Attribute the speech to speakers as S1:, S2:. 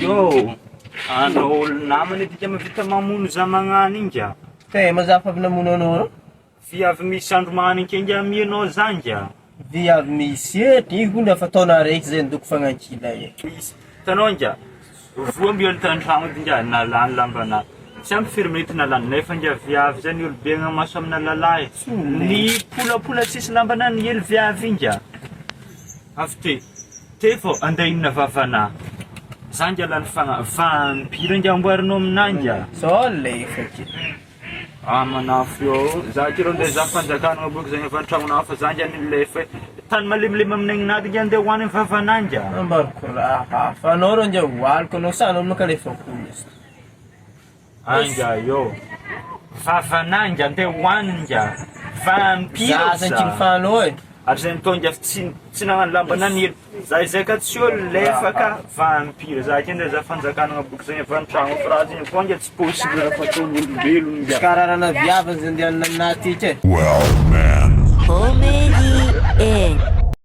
S1: Io anao olo namany tika mahavita mamono za magnano inga.
S2: Mazafa avy namono anao.
S1: Viavy misy andro magnaniky inga mianao zanga.
S2: Viavy misy ety hona fataona raiky zay ndoko fagnankila e.
S1: Tanao inga. Voa mbiolo tantragno inga nalany lambana. Tsy ampy firmety nalany nefa inga viavy zany olo begna maso amina lalahy. Ny polapola tsisy lambana ny elo viavy inga. Avy te fô andeha inona vavana. Zanga lany fagna vampira inga amboarinao aminanga.
S2: So lefaky.
S1: Manafo io, za kiro ndeha za fanjakana boky zany avy an-tragnonao fa zanga ny lefa. Tany malemilemy aminay nady inga andeha hoany vavananga.
S2: Ambariko raha. Fa anao ro nja hoaliko anao sa anao makalefa kozy.
S1: Anga io. Vavananga andeha hoany inga. Vampira
S2: Za sanky fanao e.
S1: Ary zay tonga tsy nagnano lambana ny elo. Zay ka tsy olo lefaka vampira. Za kende za fanjakana boky zany avy an-tragno fa raha zany tonga tsy possible raha fataon'ny olombelona inga.
S2: Kararana viavy zay andeha aminaty e.
S3: Well, man. Comedy.